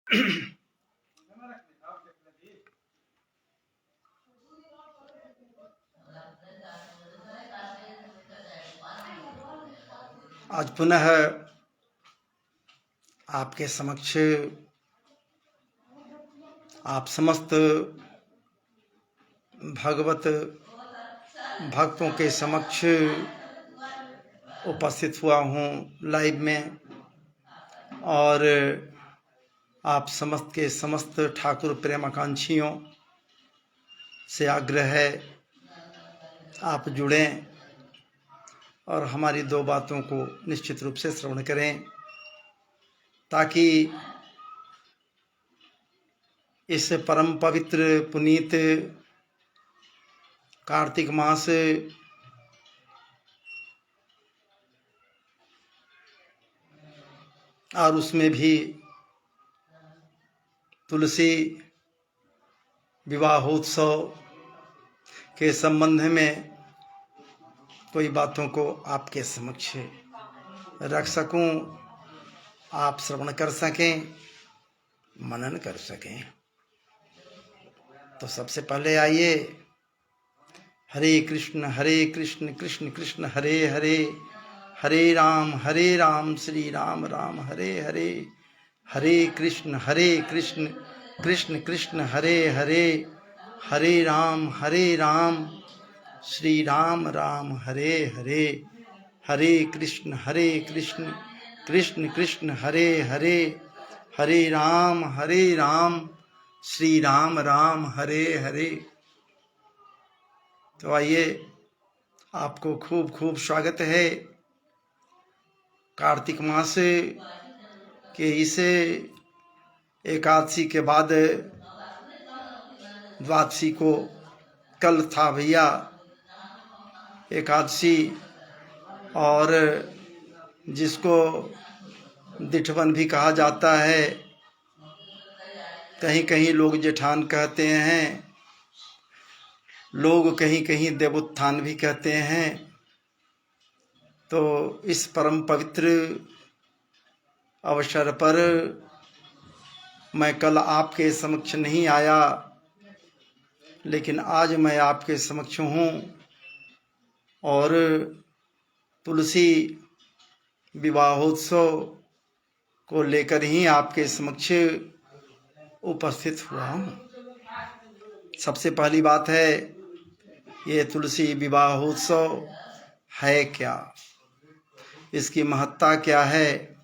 आज पुनः आपके समक्ष आप समस्त भगवत भक्तों के समक्ष उपस्थित हुआ हूँ लाइव में। और आप समस्त के समस्त ठाकुर प्रेमाकांक्षियों से आग्रह है आप जुड़ें और हमारी दो बातों को निश्चित रूप से श्रवण करें, ताकि इस परम पवित्र पुनीत कार्तिक मास और उसमें भी तुलसी विवाहोत्सव के संबंध में कोई बातों को आपके समक्ष रख सकूं, आप श्रवण कर सकें, मनन कर सकें। तो सबसे पहले आइए, हरे कृष्ण कृष्ण कृष्ण हरे हरे, हरे राम श्री राम राम हरे हरे, हरे कृष्ण कृष्ण कृष्ण हरे हरे, हरे राम श्री राम राम हरे हरे, हरे कृष्ण कृष्ण कृष्ण हरे हरे, हरे राम श्री राम राम हरे हरे। तो आइए, आपको खूब खूब स्वागत है कार्तिक मास के इस एकादशी के बाद द्वादशी को। कल था भैया एकादशी, और जिसको दिठवन भी कहा जाता है, कहीं कहीं लोग जेठान कहते हैं, लोग कहीं कहीं देवोत्थान भी कहते हैं। तो इस परम पवित्र अवसर पर मैं कल आपके समक्ष नहीं आया, लेकिन आज मैं आपके समक्ष हूँ और तुलसी विवाहोत्सव को लेकर ही आपके समक्ष उपस्थित हुआ हूँ। सबसे पहली बात है, ये तुलसी विवाहोत्सव है क्या, इसकी महत्ता क्या है,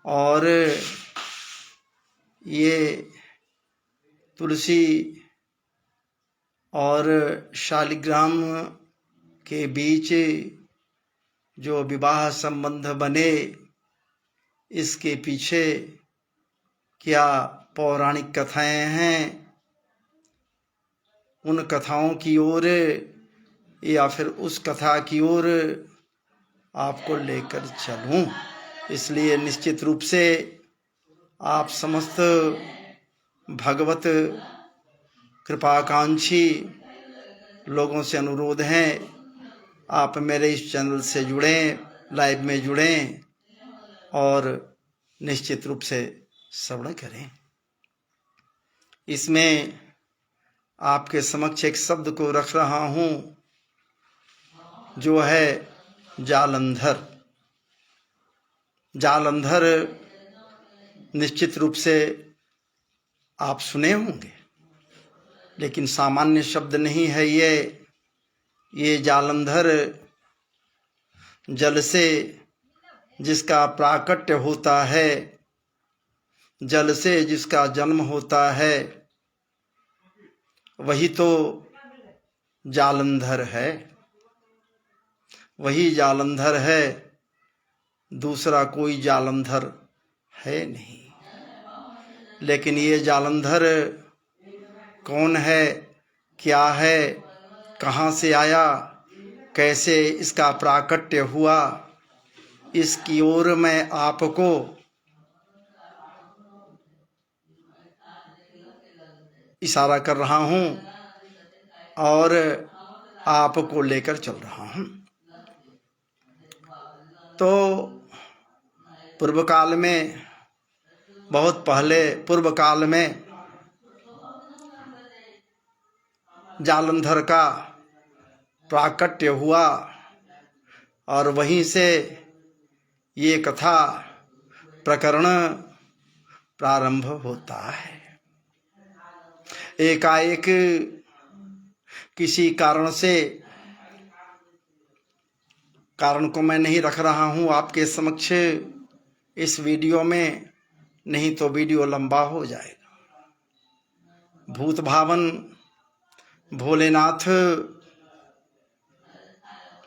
और ये तुलसी और शालिग्राम के बीच जो विवाह संबंध बने, इसके पीछे क्या पौराणिक कथाएं हैं, उन कथाओं की ओर या फिर उस कथा की ओर आपको लेकर चलूं। इसलिए निश्चित रूप से आप समस्त भगवत कृपाकांक्षी लोगों से अनुरोध है, आप मेरे इस चैनल से जुड़ें, लाइव में जुड़ें और निश्चित रूप से श्रवण करें। इसमें आपके समक्ष एक शब्द को रख रहा हूँ, जो है जालंधर। जालंधर निश्चित रूप से आप सुने होंगे, लेकिन सामान्य शब्द नहीं है ये जालंधर जल से जिसका प्राकट्य होता है, जल से जिसका जन्म होता है, वही तो जालंधर है, वही जालंधर है, दूसरा कोई जालंधर है नहीं। लेकिन ये जालंधर कौन है, क्या है, कहाँ से आया, कैसे इसका प्राकट्य हुआ, इसकी ओर मैं आपको इशारा कर रहा हूँ और आपको लेकर चल रहा हूँ। तो पूर्व काल में बहुत पहले पूर्व काल में जालंधर का प्राकट्य हुआ और वहीं से ये कथा प्रकरण प्रारंभ होता है। एकाएक किसी कारण से, कारण को मैं नहीं रख रहा हूँ आपके समक्ष इस वीडियो में, नहीं तो वीडियो लंबा हो जाएगा। भूत भावन भोलेनाथ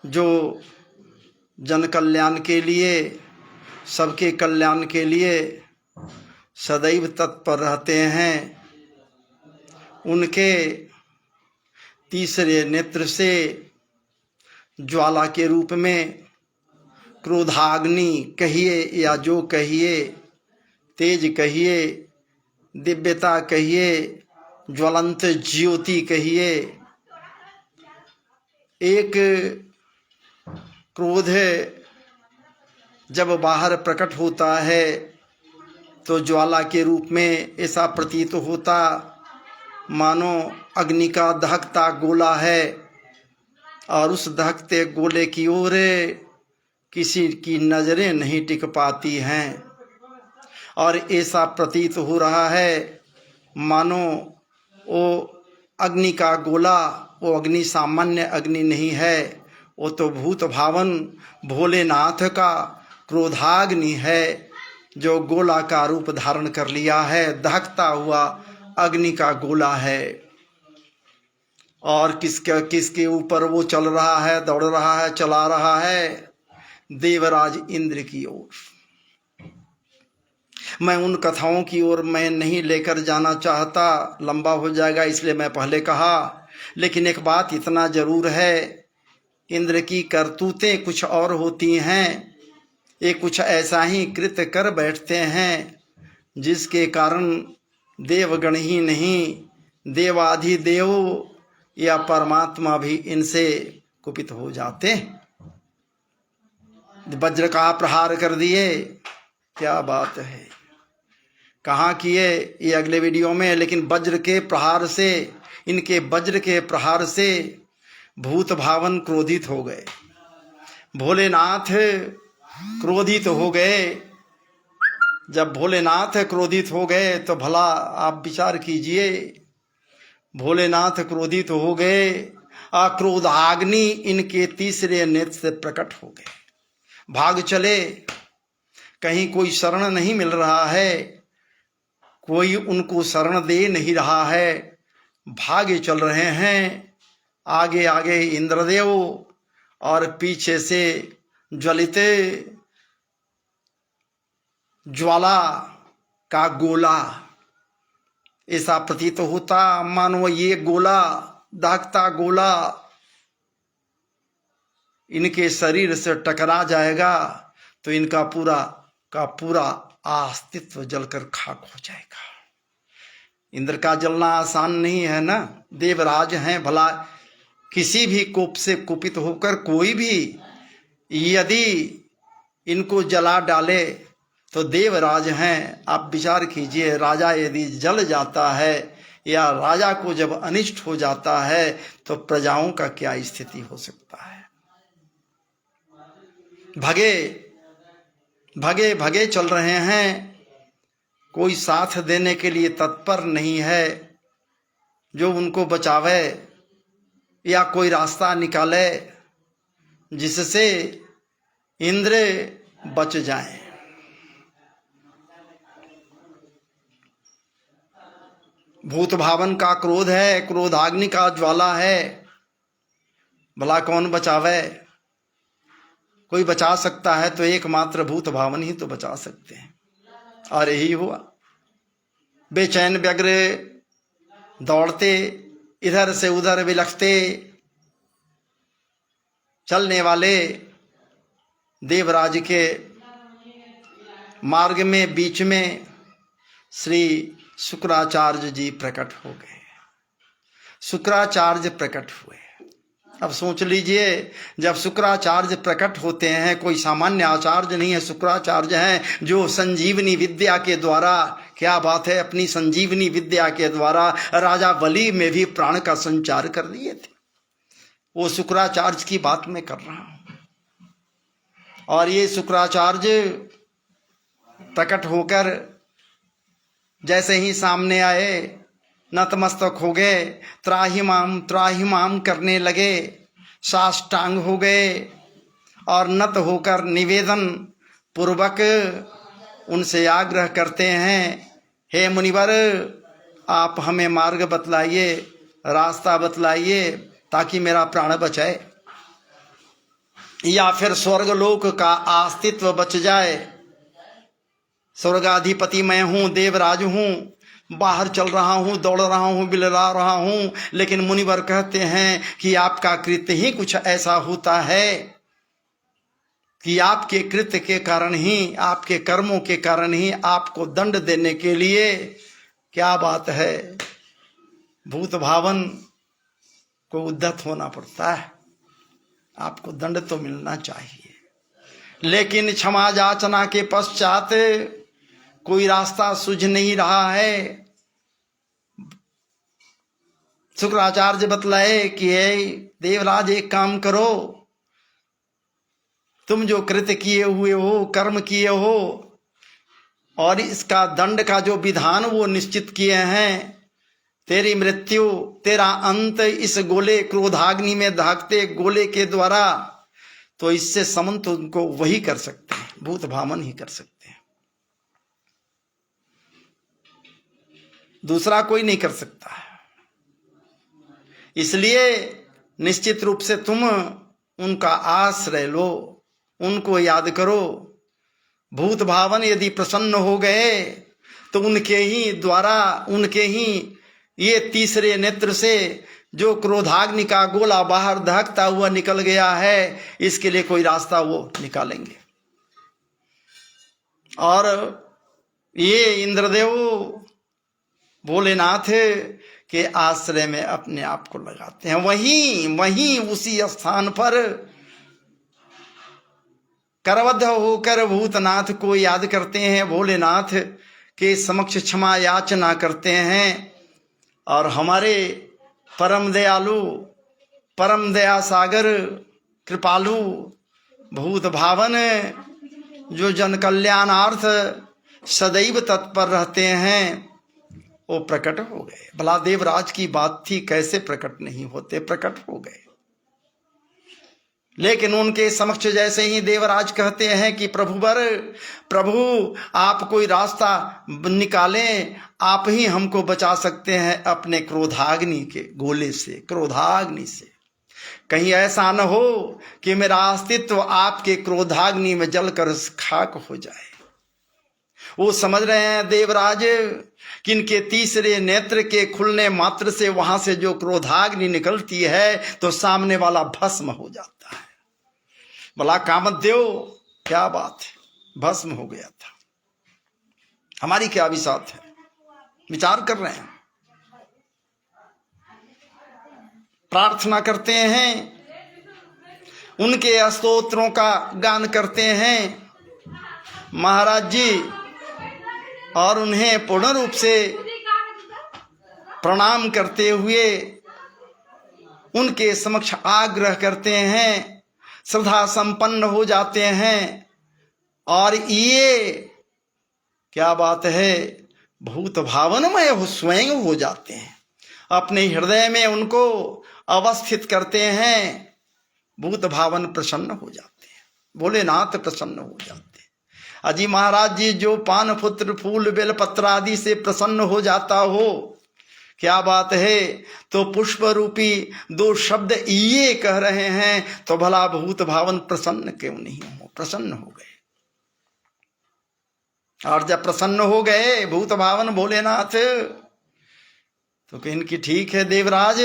जो जन कल्याण के लिए, सबके कल्याण के लिए सदैव तत्पर रहते हैं, उनके तीसरे नेत्र से ज्वाला के रूप में क्रोधाग्नि कहिए या जो कहिए, तेज कहिए, दिव्यता कहिए, ज्वलंत ज्योति कहिए, एक क्रोध जब बाहर प्रकट होता है तो ज्वाला के रूप में ऐसा प्रतीत होता मानो अग्नि का दहकता गोला है और उस दहकते गोले की ओर किसी की नजरें नहीं टिक पाती हैं और ऐसा प्रतीत हो रहा है मानो वो अग्नि का गोला, वो अग्नि सामान्य अग्नि नहीं है, वो तो भूत भावन भोलेनाथ का क्रोधाग्नि है जो गोला का रूप धारण कर लिया है, दहकता हुआ अग्नि का गोला है। और किसके ऊपर वो चल रहा है, दौड़ रहा है, चला रहा है? देवराज इंद्र की ओर। मैं उन कथाओं की ओर मैं नहीं लेकर जाना चाहता, लंबा हो जाएगा, इसलिए मैं पहले कहा। लेकिन एक बात इतना जरूर है, इंद्र की करतूतें कुछ और होती हैं, ये कुछ ऐसा ही कृत्य कर बैठते हैं जिसके कारण देवगण ही नहीं, देवाधिदेव या परमात्मा भी इनसे कुपित हो जाते। वज्र का प्रहार कर दिए, क्या बात है, कहाँ किए ये अगले वीडियो में। लेकिन वज्र के प्रहार से, इनके वज्र के प्रहार से भूत भावन क्रोधित हो गए, भोलेनाथ क्रोधित हो गए। जब भोलेनाथ क्रोधित हो गए तो भला आप विचार कीजिए, भोलेनाथ क्रोधित हो गए, क्रोधाग्नि इनके तीसरे नेत्र से प्रकट हो गए, भाग चले। कहीं कोई शरण नहीं मिल रहा है, कोई उनको शरण दे नहीं रहा है, भागे चल रहे हैं। आगे आगे इंद्रदेव और पीछे से ज्वलित ज्वाला का गोला, ऐसा प्रतीत होता मानो ये गोला, दागता गोला इनके शरीर से टकरा जाएगा तो इनका पूरा का पूरा अस्तित्व जलकर खाक हो जाएगा। इंद्र का जलना आसान नहीं है ना, देवराज हैं। भला किसी भी कोप से कुपित होकर कोई भी यदि इनको जला डाले तो देवराज हैं। आप विचार कीजिए, राजा यदि जल जाता है या राजा को जब अनिष्ट हो जाता है तो प्रजाओं का क्या स्थिति हो सकता है। भगे भगे भगे चल रहे हैं, कोई साथ देने के लिए तत्पर नहीं है जो उनको बचावे या कोई रास्ता निकाले जिससे इंद्र बच जाएं। भूत भावन का क्रोध है, क्रोधाग्नि का ज्वाला है, भला कौन बचावे? कोई बचा सकता है तो एकमात्र भूत भावन ही तो बचा सकते हैं। और यही हुआ, बेचैन व्यग्र दौड़ते, इधर से उधर विलखते चलने वाले देवराज के मार्ग में बीच में श्री शुक्राचार्य जी प्रकट हो गए। शुक्राचार्य प्रकट हुए अब सोच लीजिए, जब शुक्राचार्य प्रकट होते हैं, कोई सामान्य आचार्य नहीं है, शुक्राचार्य हैं जो संजीवनी विद्या के द्वारा, क्या बात है, अपनी संजीवनी विद्या के द्वारा राजा बलि में भी प्राण का संचार कर दिए थे। वो शुक्राचार्य की बात मैं कर रहा हूं। और ये शुक्राचार्य प्रकट होकर जैसे ही सामने आए, नतमस्तक हो गए, त्राहिमाम करने लगे, साष्टांग हो गए और नत होकर निवेदन पूर्वक उनसे आग्रह करते हैं, हे मुनिवर, आप हमें मार्ग बतलाइए, रास्ता बतलाइए ताकि मेरा प्राण बचाए, या फिर स्वर्गलोक का अस्तित्व बच जाए। स्वर्गाधिपति मैं हूं, देवराज हूं, बाहर चल रहा हूं, दौड़ रहा हूं, बिलरा रहा हूं, लेकिन मुनिवर कहते हैं कि आपका कृत्य ही कुछ ऐसा होता है कि आपके कृत्य के कारण ही, आपके कर्मों के कारण ही आपको दंड देने के लिए, क्या बात है, भूत भावन को उद्धत होना पड़ता है। आपको दंड तो मिलना चाहिए, लेकिन क्षमा याचना के पश्चात कोई रास्ता सूझ नहीं रहा है। शुक्राचार्य बतलाए कि हे देवराज, एक काम करो, तुम जो कृत्य किए हुए हो, कर्म किए हो, और इसका दंड का जो विधान वो निश्चित किए हैं, तेरी मृत्यु, तेरा अंत इस गोले, क्रोधाग्नि में दहकते गोले के द्वारा, तो इससे समन तो उनको वही कर सकते हैं, भूत भामन ही कर सकते हैं, दूसरा कोई नहीं कर सकता है। इसलिए निश्चित रूप से तुम उनका आश्रय लो, उनको याद करो। भूत भावन यदि प्रसन्न हो गए तो उनके ही द्वारा, उनके ही ये तीसरे नेत्र से जो क्रोधाग्नि का गोला बाहर दहकता हुआ निकल गया है, इसके लिए कोई रास्ता वो निकालेंगे। और ये इंद्रदेव भोलेनाथ के आश्रय में अपने आप को लगाते हैं। वहीं उसी स्थान पर करबद्ध होकर भूतनाथ को याद करते हैं, भोलेनाथ के समक्ष क्षमा याचना करते हैं। और हमारे परम दयालु, परम दया सागर, कृपालु, भूत भावन, जो जन कल्याणार्थ सदैव तत्पर रहते हैं, वो प्रकट हो गए। भला देवराज की बात थी, कैसे प्रकट नहीं होते, प्रकट हो गए। लेकिन उनके समक्ष जैसे ही देवराज कहते हैं कि प्रभु आप कोई रास्ता निकालें, आप ही हमको बचा सकते हैं अपने क्रोधाग्नि के गोले से, क्रोधाग्नि से। कहीं ऐसा न हो कि मेरा अस्तित्व आपके क्रोधाग्नि में जलकर खाक हो जाए। वो समझ रहे हैं देवराज कि इनके तीसरे नेत्र के खुलने मात्र से वहां से जो क्रोधाग्नि निकलती है तो सामने वाला भस्म हो जाता है। भला कामदेव, क्या बात है, भस्म हो गया था। हमारी क्या विसात है, विचार कर रहे हैं, प्रार्थना करते हैं, उनके स्तोत्रों का गान करते हैं महाराज जी, और उन्हें पूर्ण रूप से प्रणाम करते हुए उनके समक्ष आग्रह करते हैं, श्रद्धा संपन्न हो जाते हैं। और ये क्या बात है, भूत भावनमय हो स्वयं हो जाते हैं, अपने हृदय में उनको अवस्थित करते हैं। भूत भावन प्रसन्न हो जाते हैं, भोलेनाथ प्रसन्न हो जाते हैं। अजी महाराज जी, जो पान पुत्र फूल बेलपत्र आदि से प्रसन्न हो जाता हो, क्या बात है, तो पुष्प रूपी दो शब्द ये कह रहे हैं, तो भला भूत भावन प्रसन्न क्यों नहीं हो, प्रसन्न हो गए। और जब प्रसन्न हो गए भूत भावन भोलेनाथ, तो कहें कि ठीक है देवराज,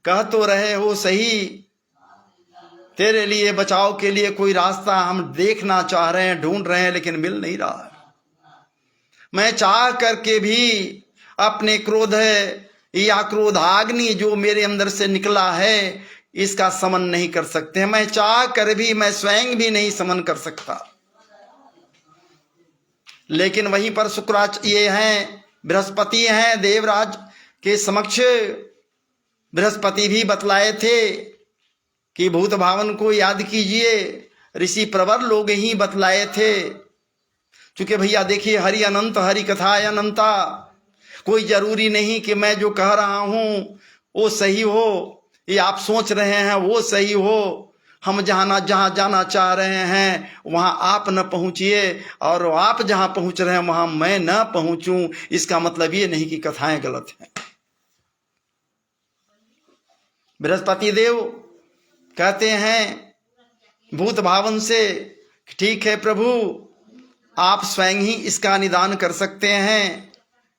कह तो रहे हो सही, तेरे लिए बचाव के लिए कोई रास्ता हम देखना चाह रहे हैं, ढूंढ रहे हैं, लेकिन मिल नहीं रहा है। मैं चाह करके भी अपने क्रोध या क्रोधाग्नि जो मेरे अंदर से निकला है, इसका समन नहीं कर सकते हैं। मैं चाह कर भी मैं स्वयं भी नहीं समन कर सकता। लेकिन वहीं पर शुक्राचार्य ये हैं, बृहस्पति हैं, देवराज के समक्ष बृहस्पति भी बतलाए थे कि भूत भावन को याद कीजिए। ऋषि प्रवर लोग ही बतलाए थे। क्योंकि भैया देखिए, हरि अनंत, हरि कथा अनंता। कोई जरूरी नहीं कि मैं जो कह रहा हूं वो सही हो, ये आप सोच रहे हैं वो सही हो। हम जहां जाना चाह रहे हैं वहां आप न पहुंचिए, और आप जहां पहुंच रहे हैं वहां मैं न पहुंचूं। इसका मतलब ये नहीं कि कथाएं गलत हैं। बृहस्पति देव कहते हैं भूत भावन से, ठीक है प्रभु, आप स्वयं ही इसका निदान कर सकते हैं।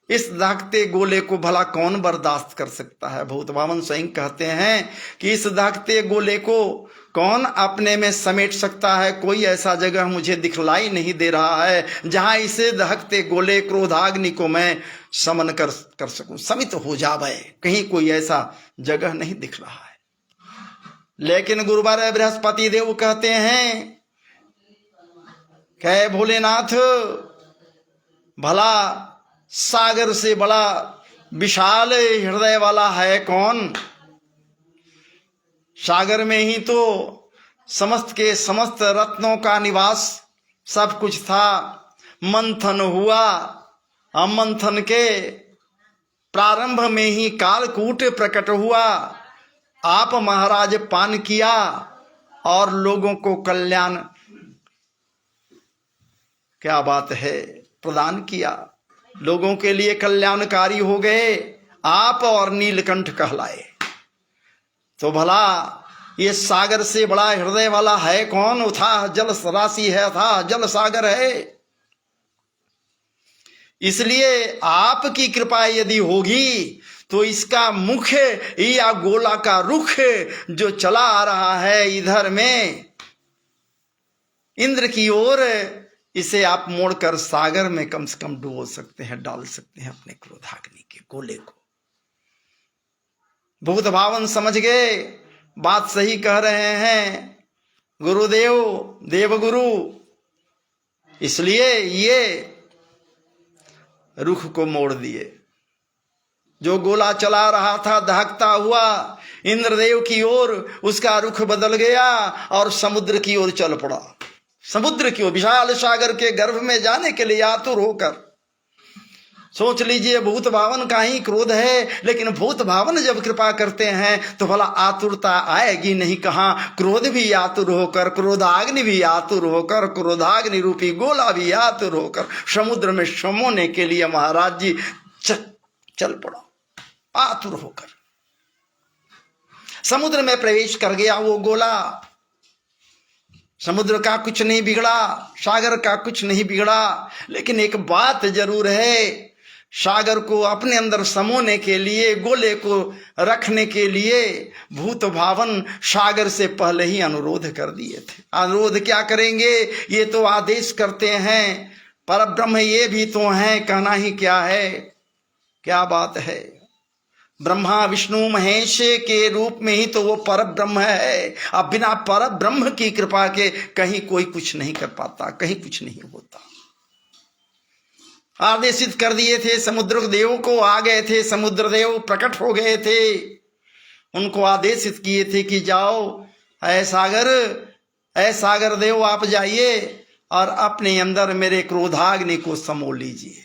इस दहकते गोले को भला कौन बर्दाश्त कर सकता है। भूत भावन स्वयं कहते हैं कि इस दहकते गोले को कौन अपने में समेट सकता है। कोई ऐसा जगह मुझे दिखलाई नहीं दे रहा है जहां इसे दहकते गोले क्रोधाग्नि को मैं समन कर सकूं, समित हो जावे। कहीं कोई ऐसा जगह नहीं दिख रहा है। लेकिन गुरुवार बृहस्पति देव कहते हैं, कहे भोलेनाथ, भला सागर से बड़ा विशाल हृदय वाला है कौन। सागर में ही तो समस्त के समस्त रत्नों का निवास सब कुछ था। मंथन हुआ, मंथन के प्रारंभ में ही कालकूट प्रकट हुआ। आप महाराज पान किया और लोगों को कल्याण, क्या बात है, प्रदान किया। लोगों के लिए कल्याणकारी हो गए आप और नीलकंठ कहलाए। तो भला ये सागर से बड़ा हृदय वाला है कौन। अथाह जल राशि है, अथाह जल सागर है। इसलिए आपकी कृपा यदि होगी तो इसका मुख या गोला का रुख जो चला आ रहा है इधर में इंद्र की ओर, इसे आप मोड़कर सागर में कम से कम डुबो सकते हैं, डाल सकते हैं अपने क्रोधाग्नि के गोले को। भूत भावन समझ गए, बात सही कह रहे हैं गुरुदेव, देवगुरु। इसलिए ये रुख को मोड़ दिए। जो गोला चला रहा था दहकता हुआ इंद्रदेव की ओर, उसका रुख बदल गया और समुद्र की ओर चल पड़ा। समुद्र की ओर, विशाल सागर के गर्भ में जाने के लिए आतुर होकर। सोच लीजिए, भूत भावन का ही क्रोध है, लेकिन भूत भावन जब कृपा करते हैं तो भला आतुरता आएगी नहीं कहां। क्रोध भी आतुर होकर, क्रोधाग्नि भी आतुर होकर, क्रोधाग्नि रूपी गोला भी आतुर होकर समुद्र में समोने के लिए महाराज जी चल पड़ा आतुर होकर। समुद्र में प्रवेश कर गया वो गोला। समुद्र का कुछ नहीं बिगड़ा, सागर का कुछ नहीं बिगड़ा, लेकिन एक बात जरूर है, सागर को अपने अंदर समोने के लिए, गोले को रखने के लिए भूत भावन सागर से पहले ही अनुरोध कर दिए थे। अनुरोध क्या करेंगे, ये तो आदेश करते हैं। परब्रह्म ये भी तो हैं, कहना ही क्या है। क्या बात है, ब्रह्मा विष्णु महेश के रूप में ही तो वो परब्रह्म है। अब बिना परब्रह्म की कृपा के कहीं कोई कुछ नहीं कर पाता, कहीं कुछ नहीं होता। आदेशित कर दिए थे समुद्र देव को, आ गए थे समुद्र देव, प्रकट हो गए थे। उनको आदेशित किए थे कि जाओ ऐ सागर देव, आप जाइए और अपने अंदर मेरे क्रोधाग्नि को समो लीजिए।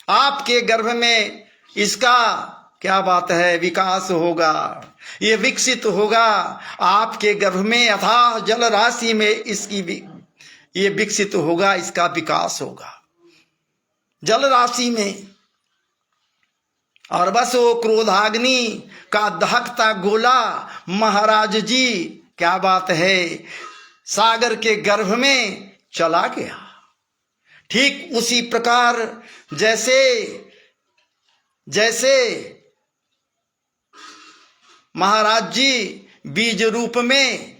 आपके गर्भ में इसका, क्या बात है, विकास होगा, ये विकसित होगा। आपके गर्भ में अथाह जल राशि में इसकी ये विकसित होगा, इसका विकास होगा जल राशि में। और बस वो क्रोधाग्नि का दहकता गोला महाराज जी, क्या बात है, सागर के गर्भ में चला गया। ठीक उसी प्रकार जैसे महाराज जी बीज रूप में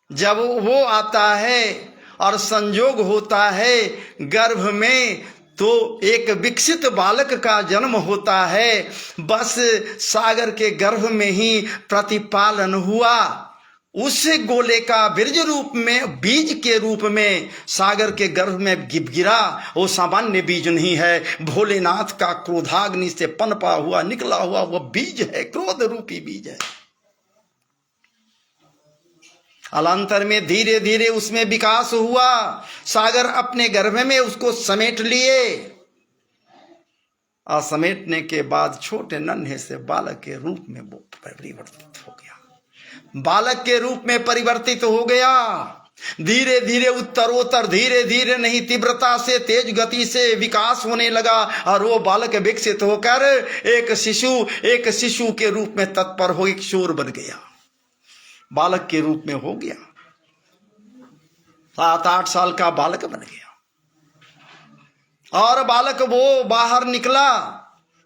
जब वो आता है और संयोग होता है गर्भ में, तो एक विकसित बालक का जन्म होता है। बस सागर के गर्भ में ही प्रतिपालन हुआ। उस गोले का बीज रूप में, बीज के रूप में सागर के गर्भ में गिरा। वो सामान्य बीज नहीं है, भोलेनाथ का क्रोधाग्नि से पनपा हुआ निकला हुआ वह बीज है, क्रोध रूपी बीज है। कालांतर में धीरे धीरे उसमें विकास हुआ। सागर अपने गर्भ में उसको समेट लिए और समेटने के बाद छोटे नन्हे से बालक के रूप में वो परिवर्तित हो गया। बालक के रूप में परिवर्तित हो गया। धीरे धीरे उत्तरोत्तर, धीरे धीरे नहीं तीव्रता से, तेज गति से विकास होने लगा और वो बालक विकसित होकर एक शिशु के रूप में तत्पर हो एक किशोर बन गया, बालक के रूप में हो गया। 7-8 साल का बालक बन गया और बालक वो बाहर निकला,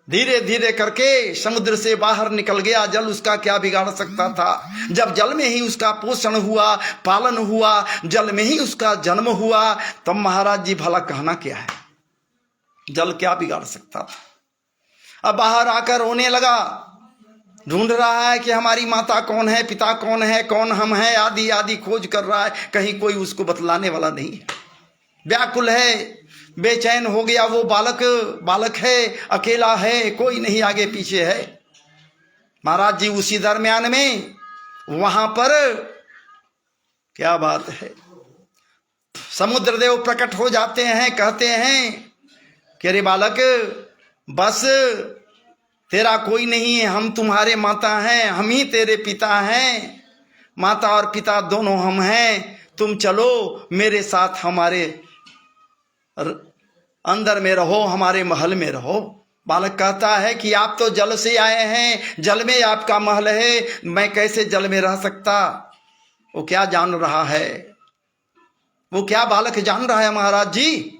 धीरे धीरे करके समुद्र से बाहर निकल गया। जल उसका क्या बिगाड़ सकता था? जब जल में ही उसका पोषण हुआ, पालन हुआ, जल में ही उसका जन्म हुआ, तब महाराज जी भला कहना क्या है? जल क्या बिगाड़ सकता था? अब बाहर आकर रोने लगा, ढूंढ रहा है कि हमारी माता कौन है, पिता कौन है, कौन हम हैं, आदि आदि खोज कर रहा है। कहीं कोई उसको बतलाने वाला नहीं है। व्याकुल है, बेचैन हो गया। वो बालक है, अकेला है, कोई नहीं आगे पीछे है। महाराज जी उसी दरम्यान में वहां पर क्या बात है, समुद्र देव प्रकट हो जाते हैं, कहते हैं कि अरे बालक, बस तेरा कोई नहीं है, हम तुम्हारे माता हैं, हम ही तेरे पिता हैं, माता और पिता दोनों हम हैं। तुम चलो मेरे साथ, हमारे अंदर में रहो, हमारे महल में रहो। बालक कहता है कि आप तो जल से आए हैं, जल में आपका महल है, मैं कैसे जल में रह सकता? वो क्या जान रहा है? वो क्या बालक जान रहा है महाराज जी?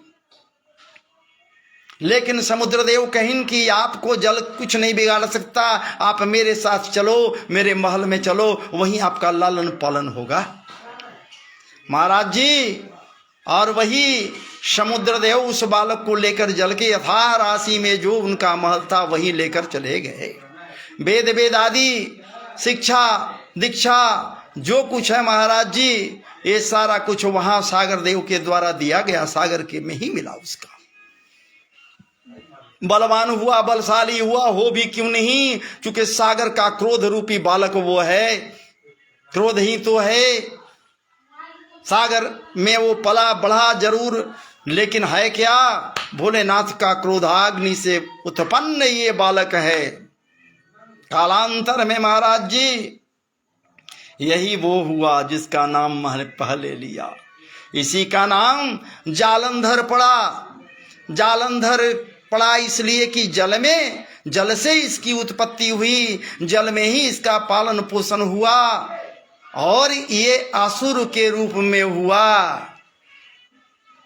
लेकिन समुद्रदेव कहें कि आपको जल कुछ नहीं बिगाड़ सकता, आप मेरे साथ चलो, मेरे महल में चलो, वहीं आपका लालन पालन होगा। महाराज जी और वही समुद्रदेव उस बालक को लेकर जल के यथा राशि में जो उनका महल था वहीं लेकर चले गए। वेद आदि शिक्षा दीक्षा जो कुछ है महाराज जी, ये सारा कुछ वहां सागर देव के द्वारा दिया गया, सागर के में ही मिला उसका। बलवान हुआ, बलशाली हुआ, हो भी क्यों नहीं, क्योंकि सागर का क्रोध रूपी बालक वो है, क्रोध ही तो है। सागर में वो पला बढ़ा जरूर, लेकिन है क्या? भोलेनाथ का क्रोधाग्नि से उत्पन्न ये बालक है। कालांतर में महाराज जी यही वो हुआ जिसका नाम मैंने पहले लिया। इसी का नाम जालंधर पड़ा। जालंधर पड़ा इसलिए कि जल से इसकी उत्पत्ति हुई, जल में ही इसका पालन पोषण हुआ और ये असुर के रूप में हुआ।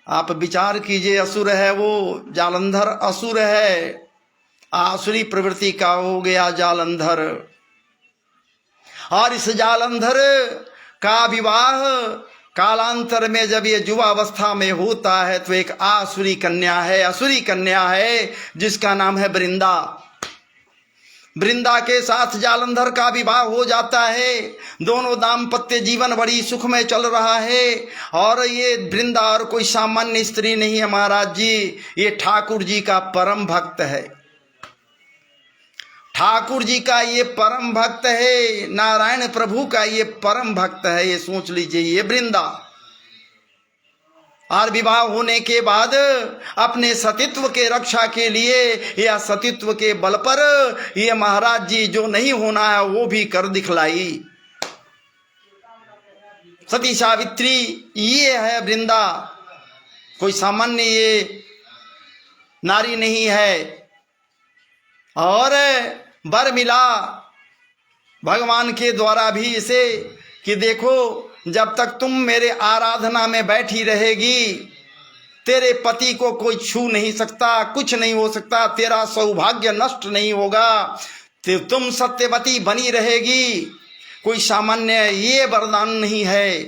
आप विचार कीजिए, असुर है वो, जालंधर असुर है, आसुरी प्रवृत्ति का हो गया जालंधर। और इस जालंधर का विवाह कालांतर में जब ये युवावस्था में होता है तो एक आसुरी कन्या है, असुरी कन्या है, जिसका नाम है वृंदा। वृंदा के साथ जालंधर का विवाह हो जाता है। दोनों दाम्पत्य जीवन बड़ी सुख में चल रहा है। और ये वृंदा और कोई सामान्य स्त्री नहीं है महाराज जी, ये ठाकुर जी का परम भक्त है। ठाकुर जी का ये परम भक्त है, नारायण प्रभु का ये परम भक्त है। ये सोच लीजिए, ये वृंदा। और विवाह होने के बाद अपने सतीत्व के रक्षा के लिए या सतीत्व के बल पर ये महाराज जी जो नहीं होना है वो भी कर दिखलाई। सती सावित्री ये है वृंदा, कोई सामान्य ये नारी नहीं है। और वर मिला भगवान के द्वारा भी इसे कि देखो, जब तक तुम मेरे आराधना में बैठी रहेगी, तेरे पति को कोई छू नहीं सकता, कुछ नहीं हो सकता, तेरा सौभाग्य नष्ट नहीं होगा, तुम सत्यवती बनी रहेगी। कोई सामान्य ये वरदान नहीं है।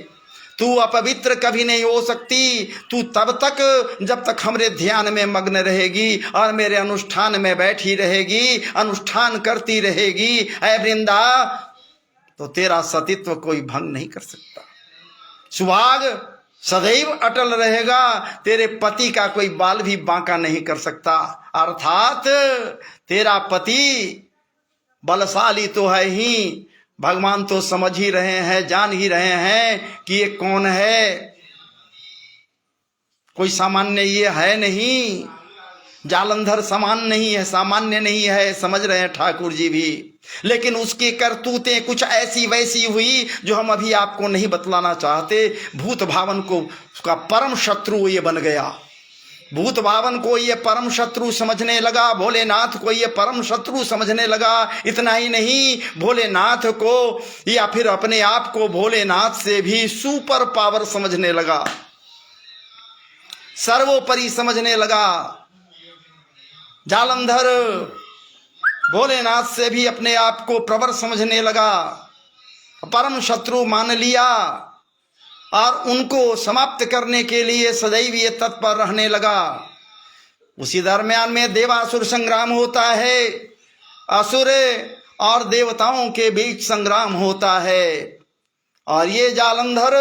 तू अपवित्र कभी नहीं हो सकती। तू तब तक जब तक हमरे ध्यान में मग्न रहेगी और मेरे अनुष्ठान में बैठी रहेगी, अनुष्ठान करती रहेगी ऐ वृंदा, तो तेरा सतीत्व कोई भंग नहीं कर सकता। सुहाग सदैव अटल रहेगा, तेरे पति का कोई बाल भी बांका नहीं कर सकता। अर्थात तेरा पति बलशाली तो है ही, भगवान तो समझ ही रहे हैं, जान ही रहे हैं कि ये कौन है, कोई सामान्य ये है नहीं, जालंधर समान नहीं है, सामान्य नहीं है, समझ रहे हैं ठाकुर जी भी। लेकिन उसकी करतूतें कुछ ऐसी वैसी हुई जो हम अभी आपको नहीं बतलाना चाहते। भूत भावन को उसका परम शत्रु ये बन गया, भूत भावन को ये परम शत्रु समझने लगा, भोलेनाथ को ये परम शत्रु समझने लगा। इतना ही नहीं, भोलेनाथ को या फिर अपने आप को भोलेनाथ से भी सुपर पावर समझने लगा, सर्वोपरि समझने लगा। जालंधर भोलेनाथ से भी अपने आप को प्रवर समझने लगा, परम शत्रु मान लिया और उनको समाप्त करने के लिए सदैव ये तत्पर रहने लगा। उसी दरम्यान में देवासुर संग्राम होता है, असुर और देवताओं के बीच संग्राम होता है और ये जालंधर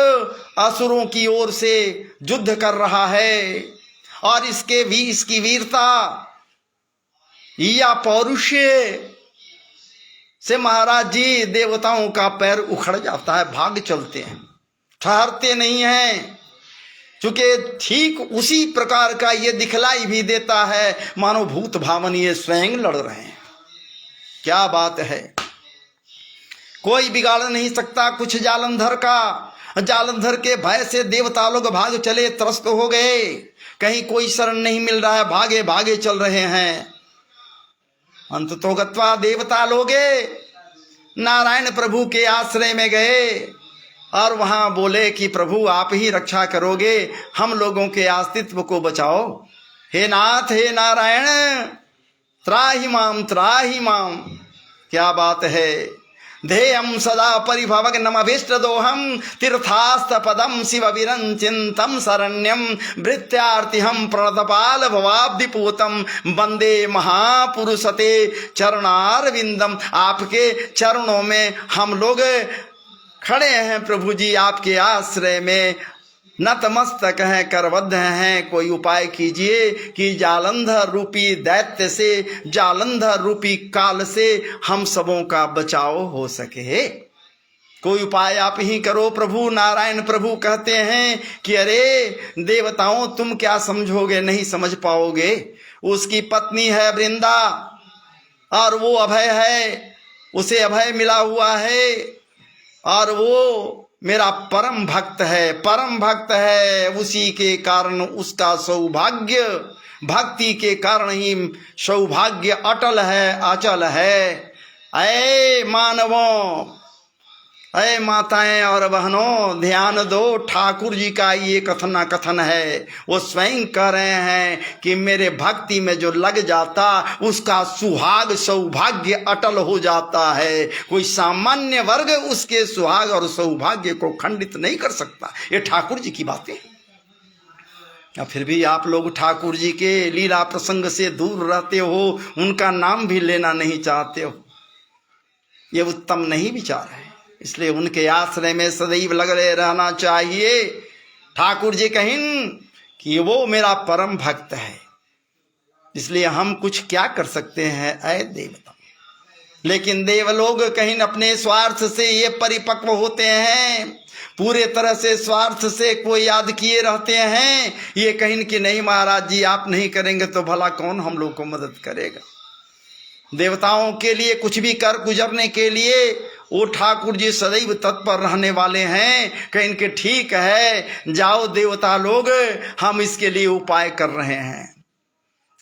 असुरों की ओर से युद्ध कर रहा है और इसकी वीरता या पौरुषे से महाराज जी देवताओं का पैर उखड़ जाता है, भाग चलते हैं, ठहरते नहीं हैं। चूंकि ठीक उसी प्रकार का ये दिखलाई भी देता है मानो भूत भावन ये स्वयं लड़ रहे हैं। क्या बात है, कोई बिगाड़ नहीं सकता कुछ जालंधर का। जालंधर के भय से देवता लोग भाग चले, त्रस्त हो गए, कहीं कोई शरण नहीं मिल रहा है, भागे भागे चल रहे हैं। अंत तो गत्वा देवता लोगे नारायण प्रभु के आश्रय में गए और वहां बोले कि प्रभु आप ही रक्षा करोगे, हम लोगों के अस्तित्व को बचाओ। हे नाथ, हे नारायण, त्राहि माम। क्या बात है। ध्येयम सदा परिभवग्नमभीष्ट दोहम तीर्थास्त पदम शिव विरंचितम शरण्यम भृत्यार्तिहम प्रणतपाल भवाब्धिपूतम वंदे महापुरुषते चरणारविंदम। आपके चरणों में हम लोग खड़े हैं प्रभु जी, आपके आश्रय में नतमस्तक हैं, करबद्ध हैं। कोई उपाय कीजिए कि जालंधर रूपी दैत्य से, जालंधर रूपी काल से हम सबों का बचाव हो सके। कोई उपाय आप ही करो प्रभु। नारायण प्रभु कहते हैं कि अरे देवताओं तुम क्या समझोगे, नहीं समझ पाओगे। उसकी पत्नी है वृंदा और वो अभय है, उसे अभय मिला हुआ है और वो मेरा परम भक्त है, परम भक्त है। उसी के कारण उसका सौभाग्य, भक्ति के कारण ही सौभाग्य अटल है, अचल है। ऐ मानवों, ऐ माताएं और बहनों, ध्यान दो, ठाकुर जी का ये कथन है। वो स्वयं कह रहे हैं कि मेरे भक्ति में जो लग जाता उसका सुहाग सौभाग्य अटल हो जाता है। कोई सामान्य वर्ग उसके सुहाग और सौभाग्य को खंडित नहीं कर सकता। ये ठाकुर जी की बातें। या फिर भी आप लोग ठाकुर जी के लीला प्रसंग से दूर रहते हो, उनका नाम भी लेना नहीं चाहते हो। ये उत्तम नहीं विचार है। इसलिए उनके आश्रय में सदैव लगे रहना चाहिए। ठाकुर जी कहें कि वो मेरा परम भक्त है, इसलिए हम कुछ क्या कर सकते हैं ऐ देवता। लेकिन देवलोग कहीं अपने स्वार्थ से ये परिपक्व होते हैं, पूरे तरह से स्वार्थ से कोई याद किए रहते हैं। ये कहीं कि नहीं महाराज जी आप नहीं करेंगे तो भला कौन हम लोग को मदद करेगा। देवताओं के लिए कुछ भी कर गुजरने के लिए वो ठाकुर जी सदैव तत्पर रहने वाले हैं। कहीं के ठीक है, जाओ देवता लोग, हम इसके लिए उपाय कर रहे हैं।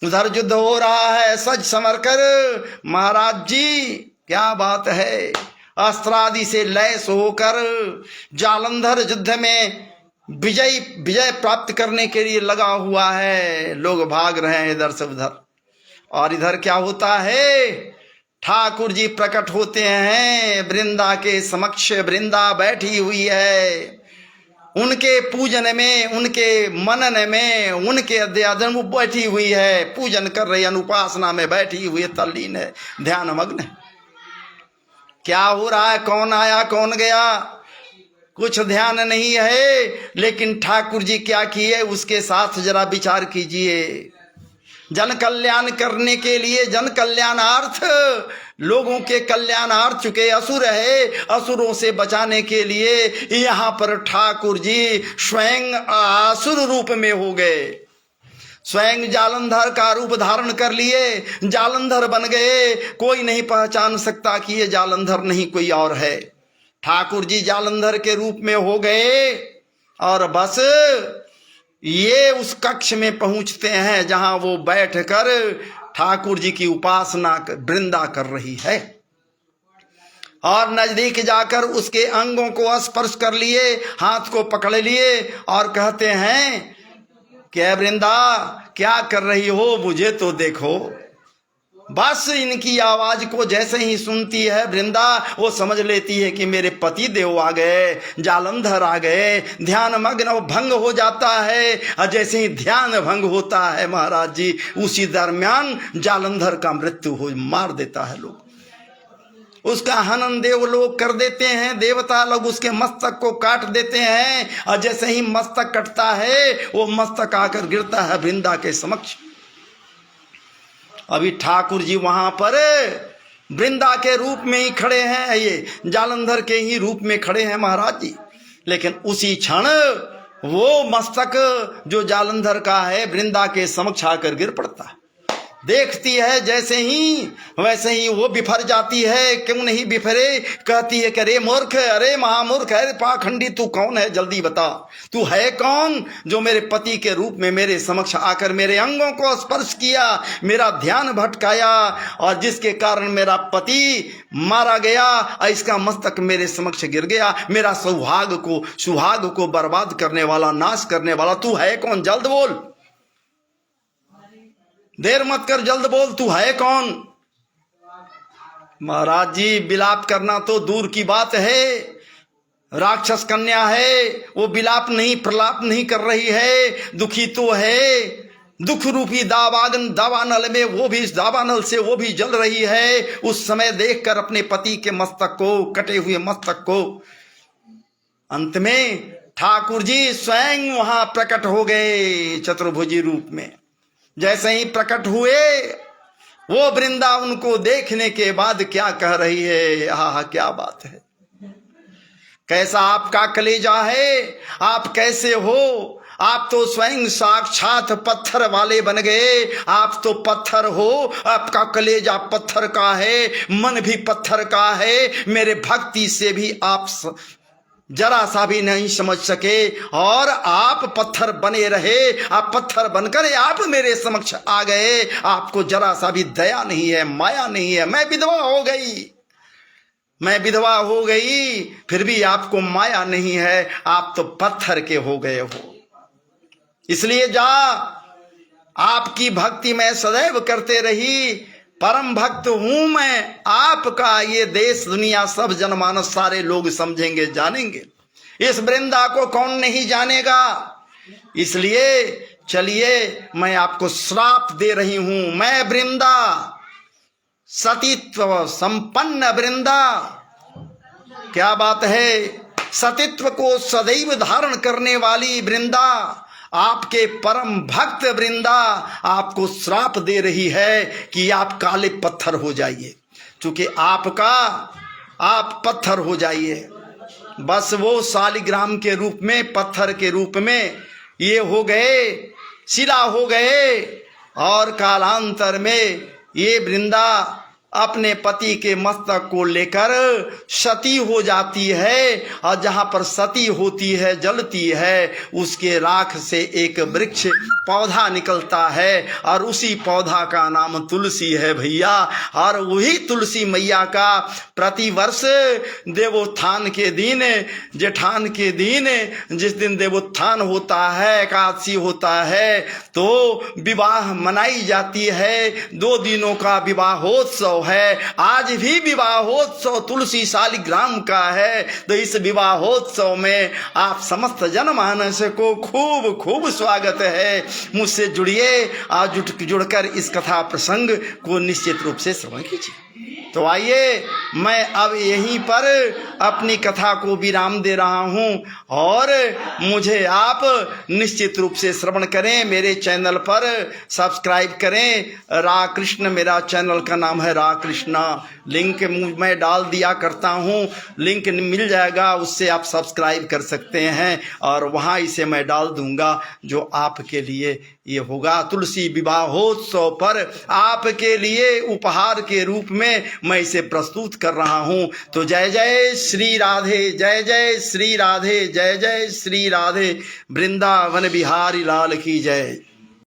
उधर युद्ध हो रहा है सज समर कर। महाराज जी क्या बात है, अस्त्रादि से लैस होकर जालंधर युद्ध में विजय प्राप्त करने के लिए लगा हुआ है। लोग भाग रहे हैं इधर से उधर, और इधर क्या होता है, ठाकुर जी प्रकट होते हैं वृंदा के समक्ष। वृंदा बैठी हुई है, उनके पूजन में, उनके मनन में, उनके अध्ययन में बैठी हुई है, पूजन कर रही है, अनुपासना में बैठी हुई है, तल्लीन है, ध्यान मग्न है। क्या हो रहा है, कौन आया कौन गया, कुछ ध्यान नहीं है। लेकिन ठाकुर जी क्या किए, उसके साथ जरा विचार कीजिए। जन कल्याण करने के लिए, जन कल्याणार्थ, लोगों के कल्याणार्थ चुके असुर है, असुरों से बचाने के लिए यहाँ पर ठाकुर जी स्वयं असुर रूप में हो गए, स्वयं जालंधर का रूप धारण कर लिए, जालंधर बन गए। कोई नहीं पहचान सकता कि ये जालंधर नहीं कोई और है। ठाकुर जी जालंधर के रूप में हो गए और बस ये उस कक्ष में पहुंचते हैं जहां वो बैठकर ठाकुर जी की उपासना वृंदा कर रही है। और नजदीक जाकर उसके अंगों को स्पर्श कर लिए, हाथ को पकड़ लिए और कहते हैं कि वृंदा क्या कर रही हो, मुझे तो देखो। बस इनकी आवाज को जैसे ही सुनती है वृंदा, वो समझ लेती है कि मेरे पति देव आ गए, जालंधर आ गए। ध्यान मग्न भंग हो जाता है, और जैसे ही ध्यान भंग होता है महाराज जी, उसी दरमियान जालंधर का मृत्यु हो, मार देता है लोग, उसका हनन देव लोग कर देते हैं, देवता लोग उसके मस्तक को काट देते हैं। और जैसे ही मस्तक कटता है, वो मस्तक आकर गिरता है वृंदा के समक्ष। अभी ठाकुर जी वहां पर वृंदा के रूप में ही खड़े हैं, ये जालंधर के ही रूप में खड़े हैं महाराज जी। लेकिन उसी क्षण वो मस्तक जो जालंधर का है वृंदा के समक्ष आकर गिर पड़ता है। देखती है जैसे ही, वैसे ही वो बिफर जाती है। क्यों नहीं बिफरे, कहती है कि अरे मूर्ख, अरे महामूर्ख, अरे पाखंडी, तू कौन है, जल्दी बता, तू है कौन जो मेरे पति के रूप में मेरे समक्ष आकर मेरे अंगों को स्पर्श किया, मेरा ध्यान भटकाया, और जिसके कारण मेरा पति मारा गया, इसका मस्तक मेरे समक्ष गिर गया। मेरा सुहाग को बर्बाद करने वाला, नाश करने वाला तू है कौन, जल्द बोल, देर मत कर, जल्द बोल, तू है कौन। महाराज जी विलाप करना तो दूर की बात है, राक्षस कन्या है, वो विलाप नहीं, प्रलाप नहीं कर रही है, दुखी तो है। दुख रूपी दावानल में वो भी, इस दावानल से वो भी जल रही है। उस समय देखकर अपने पति के मस्तक को, कटे हुए मस्तक को, अंत में ठाकुर जी स्वयं वहां प्रकट हो गए चतुर्भुजी रूप में। जैसे ही प्रकट हुए, वो वृंदा उनको देखने के बाद क्या कह रही है, आहा क्या बात है, कैसा आपका कलेजा है, आप कैसे हो, आप तो स्वयं साक्षात पत्थर वाले बन गए, आप तो पत्थर हो, आपका कलेजा पत्थर का है, मन भी पत्थर का है, मेरे भक्ति से भी आप जरा सा भी नहीं समझ सके, और आप पत्थर बने रहे, आप पत्थर बनकर आप मेरे समक्ष आ गए, आपको जरा सा भी दया नहीं है, माया नहीं है। मैं विधवा हो गई, फिर भी आपको माया नहीं है, आप तो पत्थर के हो गए हो। इसलिए जा, आपकी भक्ति मैं सदैव करते रही, परम भक्त हूं मैं आपका, ये देश दुनिया सब जनमानस सारे लोग समझेंगे, जानेंगे। इस वृंदा को कौन नहीं जानेगा। इसलिए चलिए मैं आपको श्राप दे रही हूं, मैं वृंदा, सतीत्व संपन्न वृंदा। क्या बात है, सतीत्व को सदैव धारण करने वाली वृंदा, आपके परम भक्त वृंदा आपको श्राप दे रही है कि आप काले पत्थर हो जाइए, क्योंकि आप पत्थर हो जाइए। बस वो शालिग्राम के रूप में, पत्थर के रूप में ये हो गए, शिला हो गए, और कालांतर में ये वृंदा अपने पति के मस्तक को लेकर सती हो जाती है। और जहां पर सती होती है, जलती है, उसके राख से एक वृक्ष पौधा निकलता है, और उसी पौधा का नाम तुलसी है भैया। और वही तुलसी मैया का प्रतिवर्ष देवोत्थान के दिन, जेठान के दिन, जिस दिन देवोत्थान होता है, एकादशी होता है, तो विवाह मनाई जाती है। 2 दिनों का विवाहोत्सव है। आज भी विवाहोत्सव तुलसी शालिग्राम का है, तो इस विवाहोत्सव में आप समस्त जनमानस को खूब खूब स्वागत है। मुझसे जुड़िए, आज जुड़कर इस कथा प्रसंग को निश्चित रूप से श्रवण कीजिए। तो आइए, मैं अब यहीं पर अपनी कथा को विराम दे रहा हूं और मुझे आप निश्चित रूप से श्रवण करें, मेरे चैनल पर सब्सक्राइब करें। राधा कृष्ण मेरा चैनल का नाम है, राधा कृष्णा। लिंक मैं डाल दिया करता हूं, लिंक मिल जाएगा, उससे आप सब्सक्राइब कर सकते हैं और वहां इसे मैं डाल दूंगा जो आपके लिए ये होगा। तुलसी विवाहोत्सव पर आपके लिए उपहार के रूप में मैं इसे प्रस्तुत कर रहा हूं। तो जय जय श्री राधे, जय जय श्री राधे, जय जय श्री राधे। वृंदावन बिहारी लाल की जय।